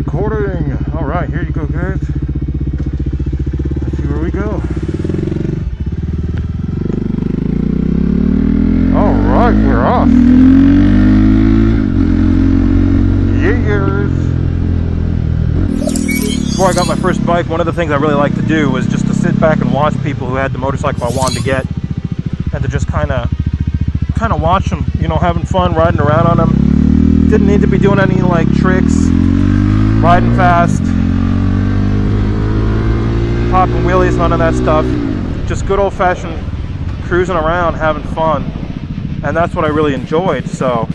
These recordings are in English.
Recording. All right, here you go, guys. Let's see where we go. All right, we're off. Years. Before I got my first bike, one of the things I really like to do was just to sit back and watch people who had the motorcycle I wanted to get, and to just kind of watch them, you know, having fun riding around on them. Didn't need to be doing any like tricks, riding fast, popping wheelies, none of that stuff. Just good old-fashioned cruising around, having fun, and that's what I really enjoyed. So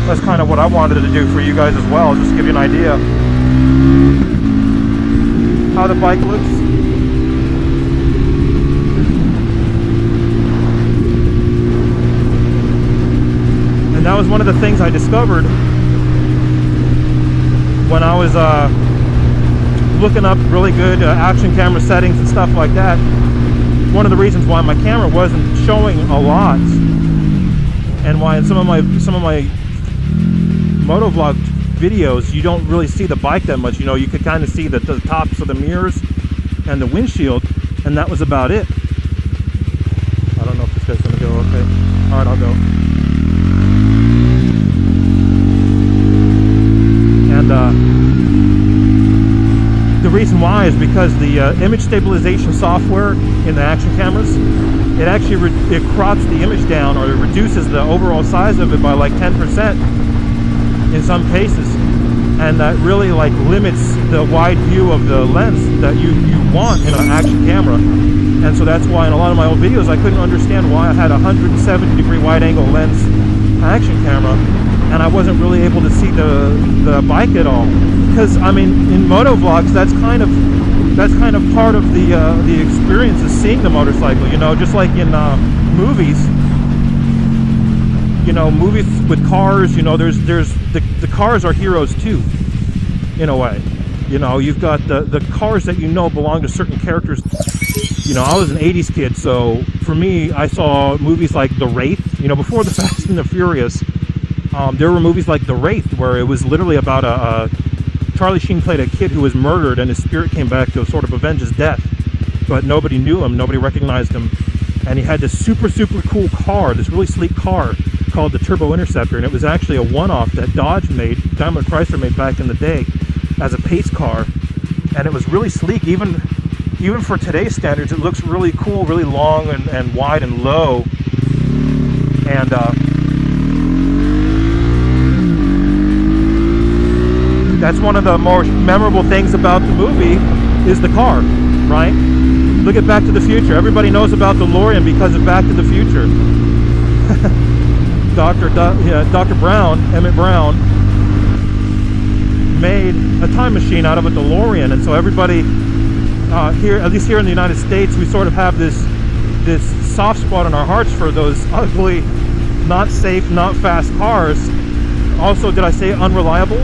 that's kind of what I wanted to do for you guys as well, just to give you an idea how the bike looks. And that was one of the things I discovered when I was looking up really good action camera settings and stuff like that. One of the reasons why my camera wasn't showing a lot, and why in some of my MotoVlog videos you don't really see the bike that much. You know, you could kind of see the tops of the mirrors and the windshield, and that was about it. I don't know if this guy's gonna go okay. All right, I'll go. And the reason why is because the image stabilization software in the action cameras, it actually it crops the image down, or it reduces the overall size of it by like 10% in some cases, and that really like limits the wide view of the lens that you want in an action camera. And so that's why in a lot of my old videos I couldn't understand why I had a 170-degree wide angle lens action camera and I wasn't really able to see the bike at all. Because I mean, in MotoVlogs, that's kind of part of the experience, is seeing the motorcycle. You know, just like in movies. You know, movies with cars, you know, there's the cars are heroes too, in a way. You know, you've got the cars that you know belong to certain characters. You know, I was an 80s kid, so for me, I saw movies like The Wraith. You know, before the Fast and the Furious, there were movies like The Wraith, where it was literally about Charlie Sheen played a kid who was murdered, and his spirit came back to sort of avenge his death, but nobody knew him, nobody recognized him, and he had this super cool car, this really sleek car called the Turbo Interceptor, and it was actually a one-off that Dodge made, Daimler Chrysler made back in the day as a pace car, and it was really sleek. Even for today's standards, it looks really cool, really long and wide and low, and that's one of the more memorable things about the movie, is the car, right? Look at Back to the Future. Everybody knows about DeLorean because of Back to the Future. Dr. Brown, Emmett Brown, made a time machine out of a DeLorean, and so everybody here, at least here in the United States, we sort of have this soft spot in our hearts for those ugly, not safe, not fast cars. Also, did I say unreliable?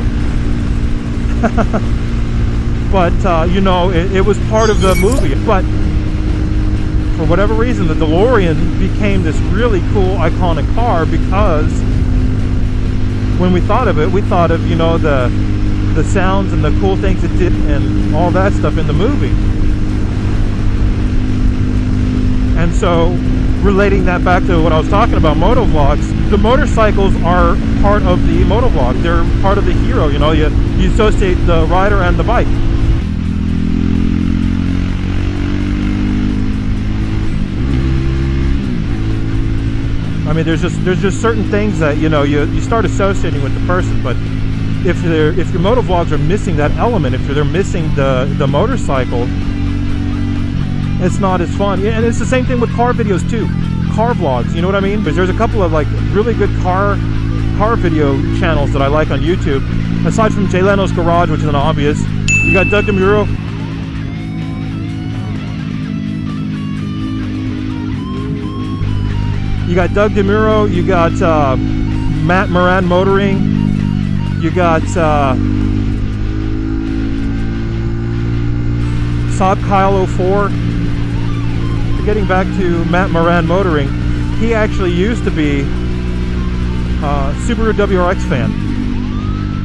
But you know, it was part of the movie. But for whatever reason, the DeLorean became this really cool, iconic car, because when we thought of it, we thought of, you know, the sounds and the cool things it did and all that stuff in the movie. And so, relating that back to what I was talking about, MotoVlogs, the motorcycles are part of the MotoVlog. They're part of the hero. You know, you associate the rider and the bike. I mean, there's just certain things that, you know, you start associating with the person. But if your MotoVlogs are missing that element, if they're missing the motorcycle, it's not as fun. Yeah, and it's the same thing with car videos too, car vlogs. You know what I mean? Because there's a couple of like really good car video channels that I like on YouTube. Aside from Jay Leno's Garage, which is an obvious, you got Doug DeMuro. You got Doug DeMuro, you got Matt Moran Motoring, you got Saab Kyle 04. Getting back to Matt Moran Motoring, he actually used to be a Subaru WRX fan.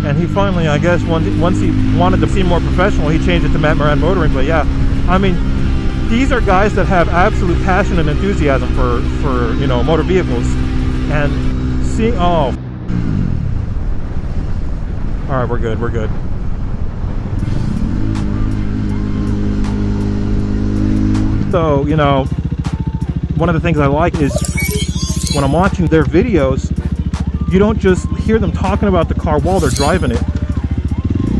And he finally, I guess, once he wanted to seem more professional, he changed it to Matt Moran Motoring. But yeah, I mean, these are guys that have absolute passion and enthusiasm for you know, motor vehicles. And see, oh, all right, we're good. So, you know, one of the things I like is when I'm watching their videos, you don't just hear them talking about the car while they're driving it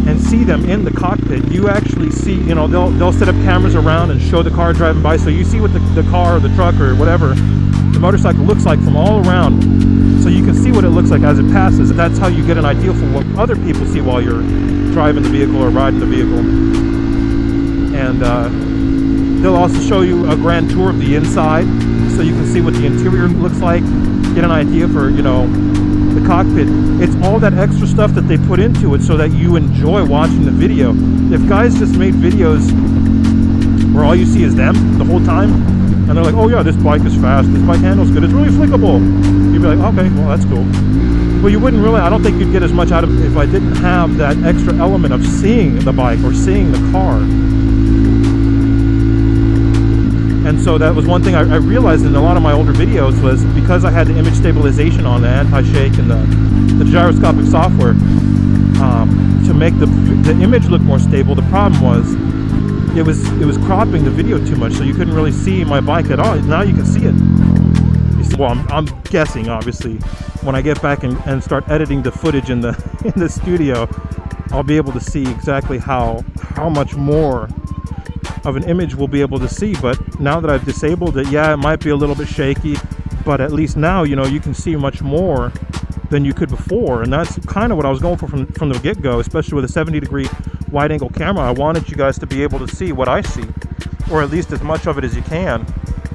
and see them in the cockpit. You actually see, you know, they'll set up cameras around and show the car driving by, so you see what the car or the truck or whatever, the motorcycle looks like from all around, so you can see what it looks like as it passes. That's how you get an idea for what other people see while you're driving the vehicle or riding the vehicle. And they'll also show you a grand tour of the inside, so you can see what the interior looks like, get an idea for, you know, the cockpit. It's all that extra stuff that they put into it so that you enjoy watching the video. If guys just made videos where all you see is them the whole time, and they're like, oh yeah, this bike is fast, this bike handles good, it's really flickable, you'd be like, okay, well, that's cool. Well, you wouldn't really, I don't think you'd get as much out of it if I didn't have that extra element of seeing the bike or seeing the car. And so that was one thing I realized in a lot of my older videos, was because I had the image stabilization on, the anti-shake and the gyroscopic software, to make the image look more stable. The problem was it was cropping the video too much, so you couldn't really see my bike at all. Now you can see it. You see, well, I'm guessing, obviously, when I get back and start editing the footage in the studio, I'll be able to see exactly how much more of an image we'll be able to see. But now that I've disabled it, yeah, it might be a little bit shaky, but at least now, you know, you can see much more than you could before. And that's kind of what I was going for from the get-go, especially with a 70-degree wide-angle camera. I wanted you guys to be able to see what I see, or at least as much of it as you can,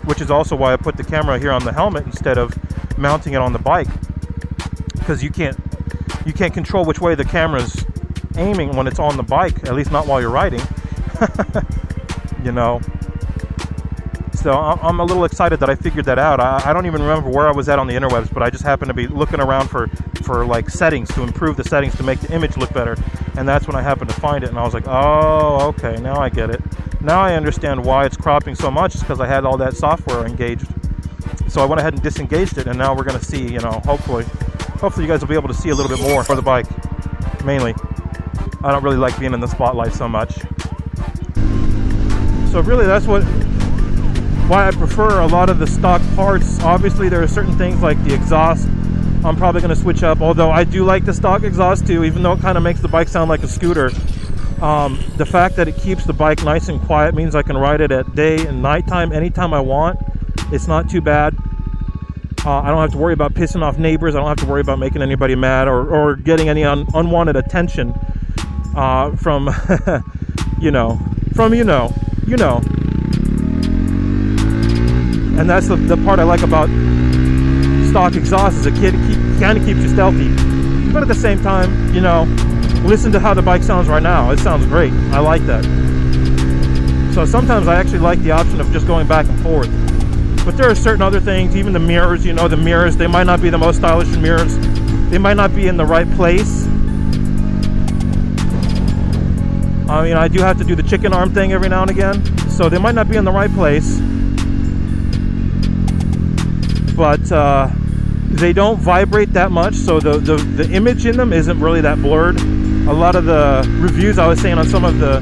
which is also why I put the camera here on the helmet instead of mounting it on the bike, because you can't control which way the camera's aiming when it's on the bike, at least not while you're riding. You know, so I'm a little excited that I figured that out. I don't even remember where I was at on the interwebs, but I just happened to be looking around for like settings, to improve the settings to make the image look better, and that's when I happened to find it, and I was like, oh, okay, now I get it. Now I understand why it's cropping so much. It's because I had all that software engaged. So I went ahead and disengaged it, and now we're going to see, you know, hopefully you guys will be able to see a little bit more for the bike. Mainly, I don't really like being in the spotlight so much. So really, that's why I prefer a lot of the stock parts. Obviously, there are certain things like the exhaust I'm probably going to switch up, although I do like the stock exhaust too, even though it kind of makes the bike sound like a scooter. The fact that it keeps the bike nice and quiet means I can ride it at day and nighttime, anytime I want. It's not too bad. I don't have to worry about pissing off neighbors. I don't have to worry about making anybody mad or getting any unwanted attention from you know. And that's the part I like about stock exhaust, is it kind of keeps you stealthy, but at the same time, you know, listen to how the bike sounds right now. It sounds great. I like that. So sometimes I actually like the option of just going back and forth. But there are certain other things, even the mirrors, you know, the mirrors, they might not be the most stylish mirrors. They might not be in the right place. I mean, I do have to do the chicken arm thing every now and again, so they might not be in the right place. But they don't vibrate that much, so the image in them isn't really that blurred. A lot of the reviews I was saying on some of the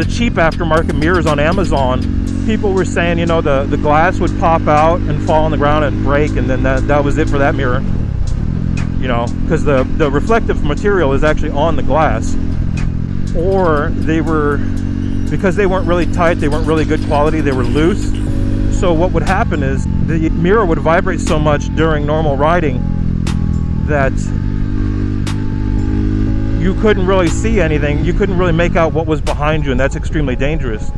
cheap aftermarket mirrors on Amazon, people were saying, you know, the glass would pop out and fall on the ground and break, and then that was it for that mirror. You know, because the reflective material is actually on the glass. Or because they weren't really tight, they weren't really good quality, they were loose. So what would happen is the mirror would vibrate so much during normal riding that you couldn't really see anything. You couldn't really make out what was behind you, and that's extremely dangerous.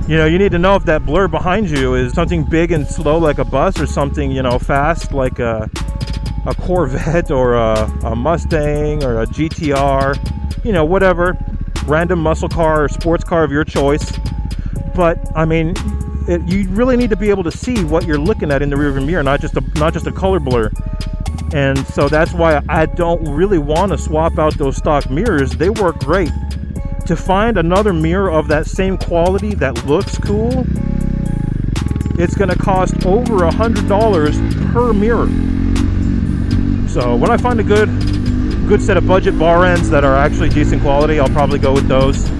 You know, you need to know if that blur behind you is something big and slow like a bus, or something, you know, fast like a Corvette or a Mustang or a GTR, you know, whatever, random muscle car or sports car of your choice. But I mean, you really need to be able to see what you're looking at in the rearview mirror, not just a color blur. And so that's why I don't really want to swap out those stock mirrors. They work great. To find another mirror of that same quality that looks cool, it's going to cost over $100 per mirror. So when I find a good set of budget bar ends that are actually decent quality, I'll probably go with those.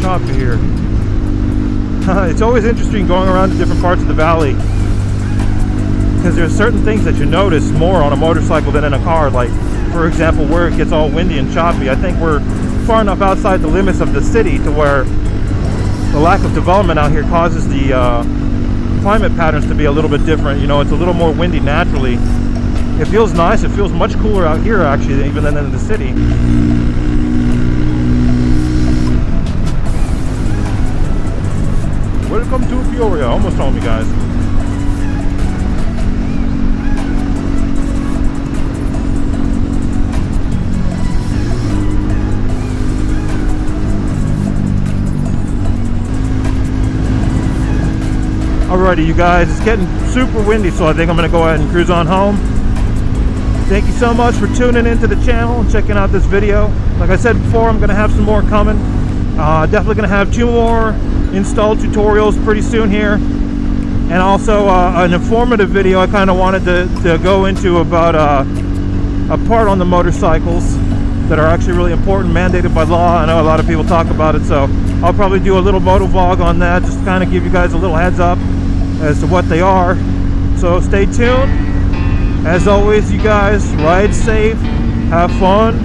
Choppy here. It's always interesting going around to different parts of the valley, because there's certain things that you notice more on a motorcycle than in a car. Like, for example, where it gets all windy and choppy. I think we're far enough outside the limits of the city to where the lack of development out here causes the climate patterns to be a little bit different. You know, it's a little more windy naturally. It feels nice. It feels much cooler out here actually even than in the city. Welcome to Peoria. Almost told me, guys. Alrighty, you guys. It's getting super windy, so I think I'm going to go ahead and cruise on home. Thank you so much for tuning into the channel and checking out this video. Like I said before, I'm going to have some more coming. Definitely going to have 2 more install tutorials pretty soon here, and also an informative video I kind of wanted to go into about a part on the motorcycles that are actually really important, mandated by law. I know a lot of people talk about it, so I'll probably do a little MotoVlog on that, just to kind of give you guys a little heads up as to what they are. So stay tuned. As always, you guys, ride safe, have fun,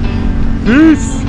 peace.